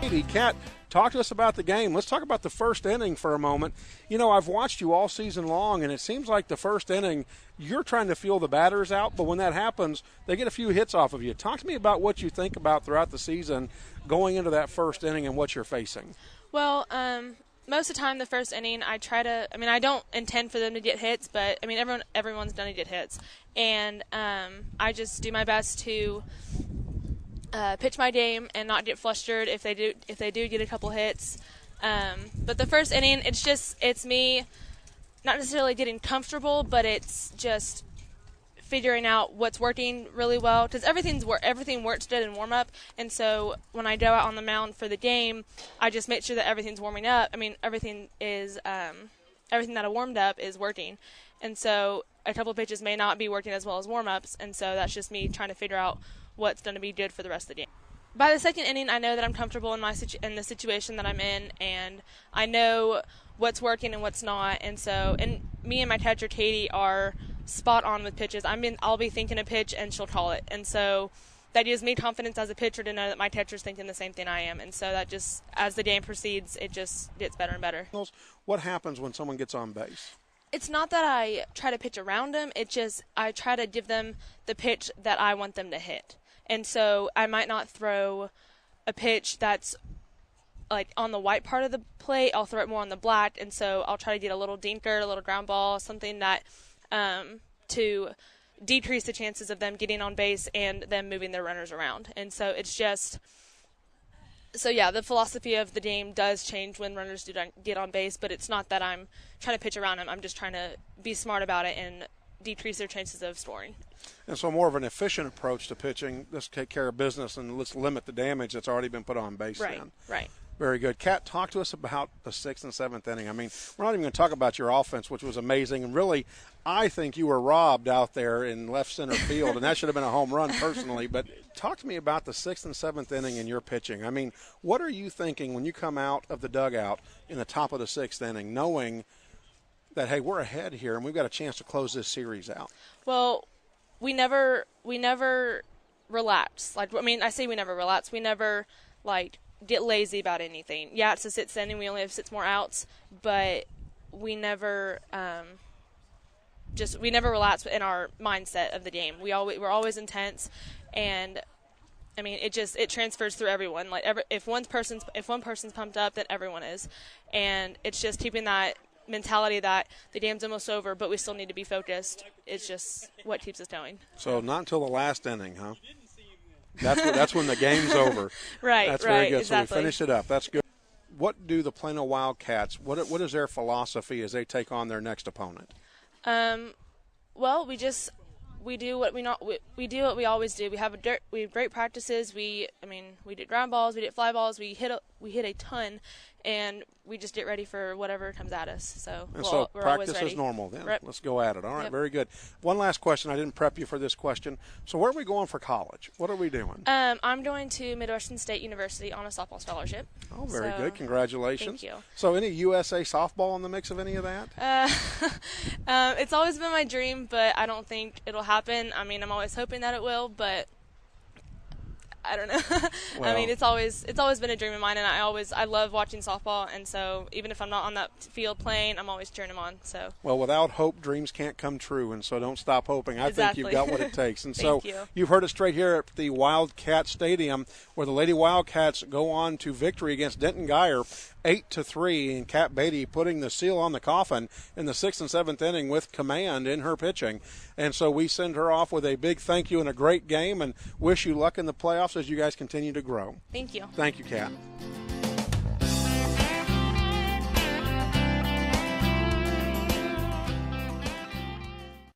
Batey. Kat, talk to us about the game. Let's talk about the first inning for a moment. You know, I've watched you all season long, and it seems like the first inning, you're trying to feel the batters out, but when that happens, they get a few hits off of you. Talk to me about what you think about throughout the season going into that first inning and what you're facing. Well, most of the time, the first inning, I don't intend for them to get hits, but, everyone's going to get hits. And I just do my best to pitch my game and not get flustered if they do get a couple hits. But the first inning, it's me not necessarily getting comfortable, but it's just figuring out what's working really well, because everything works good in warm-up, and so when I go out on the mound for the game, I just make sure that everything's warming up. Everything that I warmed up is working, and so a couple pitches may not be working as well as warm-ups, and so that's just me trying to figure out what's going to be good for the rest of the game. By the second inning, I know that I'm comfortable in the situation that I'm in, and I know what's working and what's not, and me and my catcher Katie are spot on with pitches. I'll be thinking a pitch and she'll call it, and so that gives me confidence as a pitcher to know that my catcher's thinking the same thing I am, and so that just, as the game proceeds, it just gets better and better. What happens when someone gets on base? It's not that I try to pitch around them, it's just I try to give them the pitch that I want them to hit, and so I might not throw a pitch that's like on the white part of the plate. I'll throw it more on the black, and so I'll try to get a little dinker, a little ground ball, something that to decrease the chances of them getting on base and them moving their runners around. And so it's just the philosophy of the game does change when runners do get on base, but it's not that I'm trying to pitch around them. I'm just trying to be smart about it and decrease their chances of scoring. And so more of an efficient approach to pitching. Let's take care of business and let's limit the damage that's already been put on base. Right. Very good. Kat, talk to us about the 6th and 7th inning. We're not even going to talk about your offense, which was amazing. And really, I think you were robbed out there in left center field, and that should have been a home run personally. But talk to me about the 6th and 7th inning and your pitching. What are you thinking when you come out of the dugout in the top of the 6th inning, knowing that, hey, we're ahead here and we've got a chance to close this series out? Well, we never relax. I say we never relax. We never, get lazy about anything. Yeah, it's a 6th inning. We only have 6 more outs, but we never relax in our mindset of the game. We're always intense, and it transfers through everyone. If one person's pumped up, then everyone is, and it's just keeping that mentality that the game's almost over, but we still need to be focused. It's just what keeps us going. So not until the last inning, huh? That's when the game's over. Right. That's very good. Exactly. So we finish it up. That's good. What do the Plano Wildcats? What is their philosophy as they take on their next opponent? Well, we do what we always do. We have great practices. We did ground balls, we did fly balls, we hit a ton, and we just get ready for whatever comes at us. So we're practice always ready. is normal then. Yep. Let's go at it. All right, Yep. Very good. One last question. I didn't prep you for this question. So where are we going for college? What are we doing? I'm going to Midwestern State University on a softball scholarship. Oh, very good. Congratulations. Thank you. So any USA softball in the mix of any of that? It's always been my dream, but I don't think it'll happen. I'm always hoping that it will, but I don't know. Well, it's always been a dream of mine, and I love watching softball, and so even if I'm not on that field playing, I'm always cheering them on. So. Well, without hope, dreams can't come true, and so don't stop hoping. I think you've got what it takes. And Thank so you. You've heard it straight here at the Wildcat Stadium, where the Lady Wildcats go on to victory against Denton Guyer, 8-3, and Kat Batey putting the seal on the coffin in the 6th and 7th inning with command in her pitching. And so we send her off with a big thank you and a great game, and wish you luck in the playoffs as you guys continue to grow. Thank you. Thank you, Kat.